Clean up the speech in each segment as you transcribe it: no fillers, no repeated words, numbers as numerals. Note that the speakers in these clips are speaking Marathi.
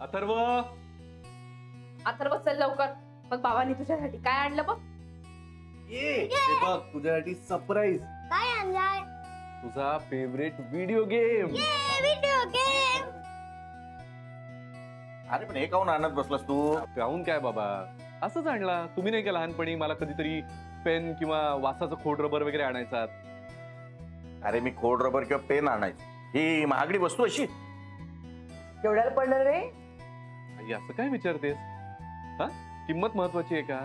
अथर्व, अथर्व चल लवकर. मग बाबांनी तुझ्यासाठी काय आणलं बघ. ये हे बघ तुझ्यासाठी सरप्राईज. काय आणलाय? तुझा favourite video game. Video game. अरे पण हे काऊन आणत बसलास तू? काहून काय बाबा, असंच आणला. तुम्ही नाही का लहानपणी मला कधीतरी पेन किंवा वासाचं खोड रबर वगैरे आणायचा? अरे मी खोड रबर किंवा पेन आणायचो. ही महागडी वस्तू अशी. केवढ्याला पडलं रे? आई, असं काय विचारतेस? हा, किंमत महत्वाची आहे का?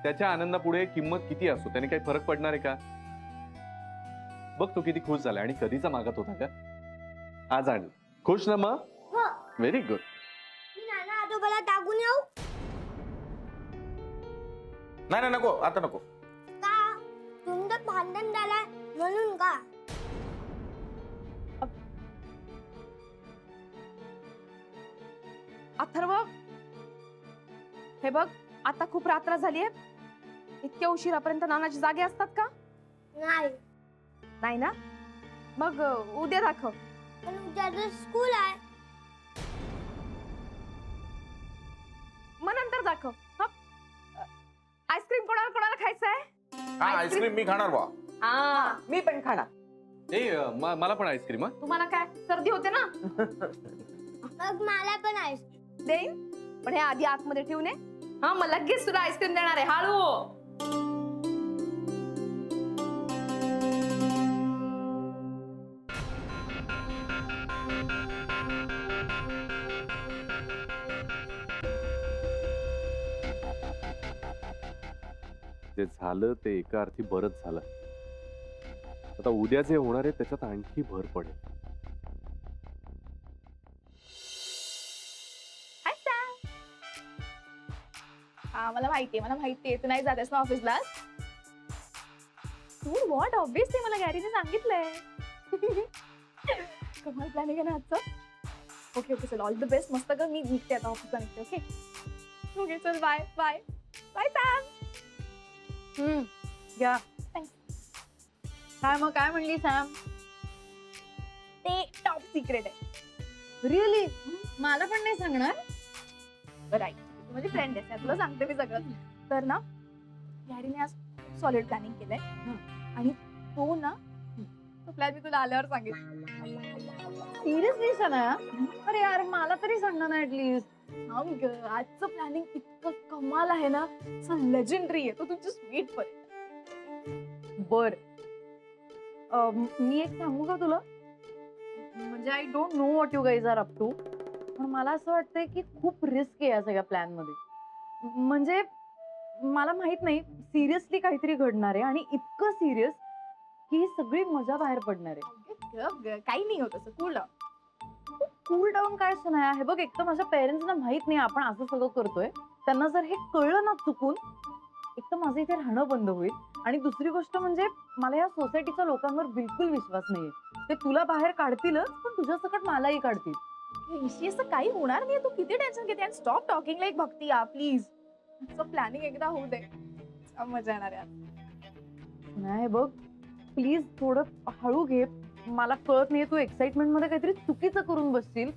त्याच्या आनंदापुढे किंमत किती असो त्याने काही फरक पडणार आहे का? बघ तो किती खुश झाला. आणि कधीचा मागत होता का? आज आणलं. खुश ना मग? हो. Very good. मी नाना आजोबाला दागून येऊ नाही नाही नको, आता नको. का? तुमचं भांडण झालाय म्हणून का? अथर्व, हे बघ आता खूप रात्र झालीये. इतक्या उशिरापर्यंत नानाची जागे असतात का? नाही, नाही ना? मग उद्या दाखव. पण उद्या स्कूल आहे. मग नंतर दाखव. आईस्क्रीम कोणाला कोणाला खायचंय? हा आईस्क्रीम मी खाणार बा. हा, मी पण खाणार. ए मला पण आईस्क्रीम. तुम्हाला काय सर्दी होते ना? मग मला पण आहे. देईन, पण हे आधी आतमध्ये ठेवून ये. हा, मग लगेच तुला आईस्क्रीम देणार आहे. हळू. जे झालं ते एका अर्थी बरंच झालं. आता उद्या जे होणार आहे त्याच्यात आणखी भर पडेल. हाय सॅम. हा मला माहितीये तू नाही जातेस ना ऑफिसला. तू व्हॉट ऑब्विसली मला गॅरीने सांगितलंय. कमाल प्लॅनिंग आहे ना आजचं. ओके ओके चल ऑल द बेस्ट. मस्त कर. मी निघते आता ऑफिसला निघते. ओके ओके चल बाय बाय बाय सॅम. या थँक्स. काय मग काय म्हणली सॅम? ते टॉप सिक्रेट आहे. रिअली? मला पण नाही सांगणार? बरं ऐक, तू माझी फ्रेंड आहेस, तुला सांगते मी सगळं. तर ना गॅरीने आज सॉलिड प्लॅनिंग केलंय आणि तो ना तो प्लॅन मी तुला आल्यावर सांगेन. सिरियसली सना? अरे यार मला तरी सांग ना ऍटलीस्ट. हा ग, आजचं प्लॅनिंग इतकं कमाल आहे ना, लेजेंडरी आहे. तो तुमची स्वीट पर. बर, मी एक सांगू का तुला? म्हणजे I don't know what you guys are up to, पण मला असं वाटतंय की खूप रिस्क आहे या सगळ्या प्लॅन मध्ये. म्हणजे मला माहित नाही सिरियसली काहीतरी घडणार आहे आणि इतकं सिरियस की ही सगळी मजा बाहेर पडणार आहे. काही नाही होत असं. कूल कूल डाऊन काय सुनाया? हे बघ, एक तर माझ्या पेरेंट्सना माहित नाही आपण असं सगळं करतोय. त्यांना जर हे कळलं ना चुकून, एक तर माझं इथे राहणं बंद होईल. आणि दुसरी गोष्ट म्हणजे मला या सोसायटीच्या लोकांवर बिलकुल विश्वास नाहीये. ते तुला बाहेर काढतीलच, पण तुझ्या सकट मलाही काढतील. असं काही होणार नाही. तू किती टेन्शन घेते. आणि स्टॉप टॉकिंग लाईक भक्ती या प्लीज. प्लॅनिंग एकदा होऊ दे, मजा येणार यार. नाही बघ, प्लीज थोडं हळू घे. मला कळत नाहीये तू एक्साइटमेंट मध्ये काहीतरी चुकीचं करून बसशील.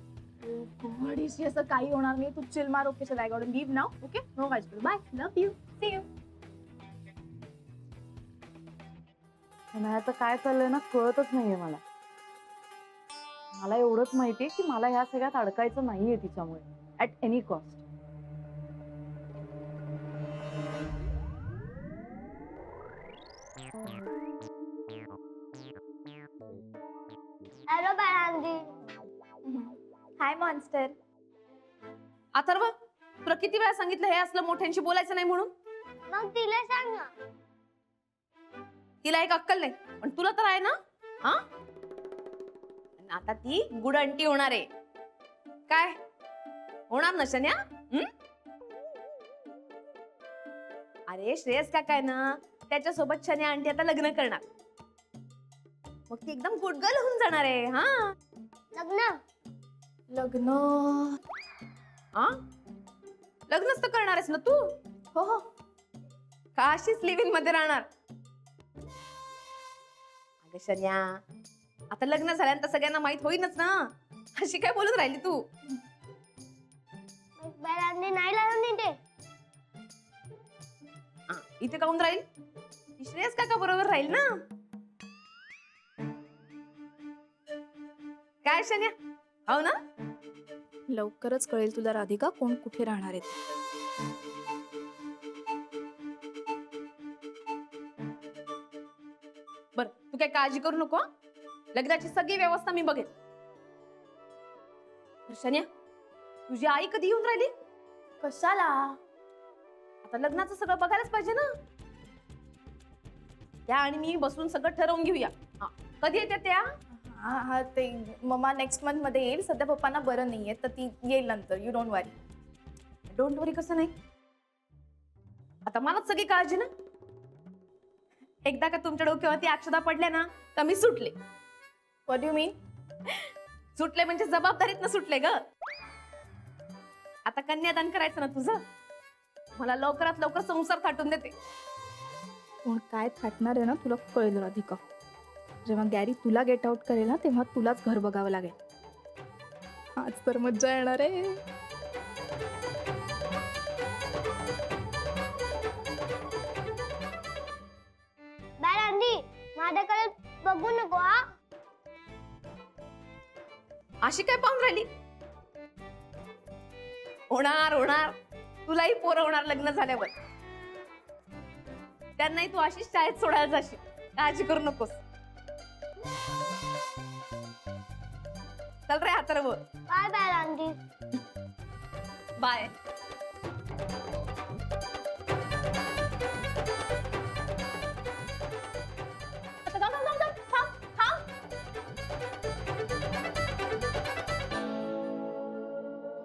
घडीशी असं काही होणार नाही. तू चिल मार. ओके चल, I got to leave now. Okay, no काळजी. Bye, love you, see you. आता काय चाललंय ना कळतच नाहीये मला. मला एवढंच माहितीये की मला ह्या सगळ्यात अडकायचं नाहीये तिच्यामुळे ऍट एनी कॉस्ट. हॅलो बाळांदी. Hi monster. अथर्व, तुला किती वेळा सांगितलं हे असलं मोठ्यांशी बोलायचं नाही म्हणून? मग तिला सांग ना. तिला एक अक्कल नाही, पण तुला तर आहे ना. हा, आणि आता ती गुड आंटी होणार आहे. काय होणार ना शन्या? अरे श्रेयस काका आहे ना, त्याच्यासोबत शन्या आंटी आता लग्न करणार. मग ती एकदम गुड गर्ल होऊन जाणार आहे. हा, लग्न? लग्न? हा, लग्नच तर करणार आहेस ना तू. हो हो. का अशीच लिव्ह इन मध्ये राहणार? अगं शन्या, आता लग्न झाल्यानंतर सगळ्यांना माहित होईनच ना. अशी काय बोलत राहिली तू? इथे काऊन राहील? ती श्रेयस काका बरोबर राहील ना. काय शन्या, हो ना? लवकरच कळेल तुला राधिका कोण कुठे राहणार आहे ते. बर, तू काय काळजी करू नको हं? लग्नाची सगळी व्यवस्था मी बघेन. शन्या, तुझी आई कधी येऊन राहिली? कशाला? आता लग्नाचं सगळं बघायलाच पाहिजे ना. त्या आणि मी बसून सगळं ठरवून घेऊया. हा, कधी येते त्या? हा हा, ते मम्मा नेक्स्ट मंथ मध्ये येईल. सध्या पप्पांना बरं नाहीये तर ती येईल नंतर. You don't worry. डोंट वरी कसं नाही? आता मलाच सगळी काळजी ना. एकदा का तुमच्या डोक्यावरती अक्षदा पडल्या ना तर मी सुटले. व्हॉट डू मीन? सुटले म्हणजे जबाबदारीत सुटले ग. आता कन्यादान करायचं ना तुझं. मला लवकरात लवकर संसार थाटून देते. कोण काय थाटणार आहे ना तुला कळेल राधिका. जेव्हा गॅरी तुला गेट आउट करेल ना तेव्हा तुलाच घर बघावं लागेल. आज तर मज्जा येणार आहे. बाय रांधी, माझ्याकडे बघू नको हा. अशी काय पाहून राहिली? होणार होणार, तुलाही पोरं होणार लग्न झाल्यावर. त्यांनाही तू अशीच शाळेत सोडायला जाशील. काळजी करू नकोस. चल रे हातरव. बाय बाय रांधी. बाय. आता थांब, थांब, थांब, थांब, थांब.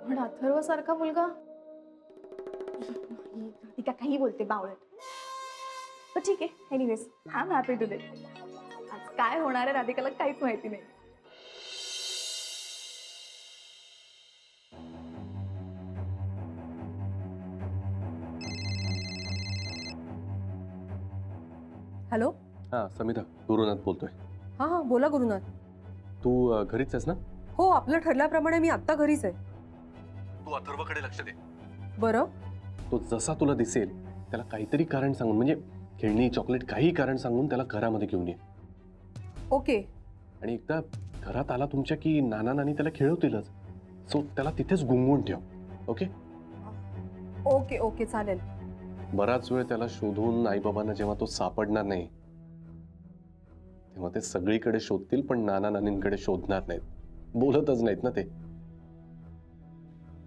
पण अथर्व सारखा मुलगा नाही, राधिका काही बोलते बावळट. तर ठीक आहे. Anyways I am happy today. आज काय होणार आहे राधिकाला काहीच माहिती नाही. हॅलो. हा समिता, गुरुनाथ बोलतोय. हां हां, बोला गुरुनाथ. तू घरीच आहेस ना? हो, आपलं ठरल्याप्रमाणे मी आत्ता घरीच आहे. तू अथर्वकडे लक्ष दे. बरं. तो जसा तुला दिसेल त्याला काहीतरी कारण सांगून, म्हणजे खेळणी, चॉकलेट, काही कारण सांगून त्याला घरामध्ये घेऊन ये. ओके. आणि एकदा घरात आला तुमच्या की नाना नानी त्याला खेळवतीलच. सो त्याला तिथेच गुंगवून ठेव. ओके ओके ओके चालेल. बराच वेळ त्याला शोधून आईबाबांना जेव्हा तो सापडणार नाही तेव्हा ते सगळीकडे शोधतील, पण नाना नानींकडे शोधणार नाहीत. बोलतच नाहीत ना ते.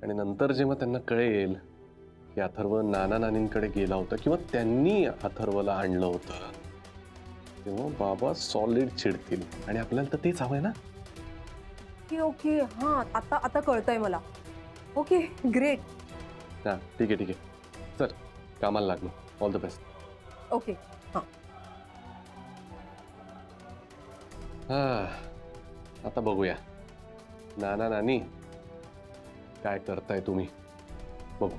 आणि नंतर जेव्हा त्यांना कळेल की अथर्व नाना नानींकडे गेला होता किंवा त्यांनी अथर्वला आणलं होतं, तेव्हा बाबा सॉलिड चिडतील. आणि आपल्याला तर तेच हवंय ना. Okay okay. हां, आता आता कळतंय मला. Okay great. हा ठीक आहे ठीक आहे. चल कामाला लागलो. All the best. ओके. हां. हा आता बघूया नाना नानी काय करताय तुम्ही. बघू.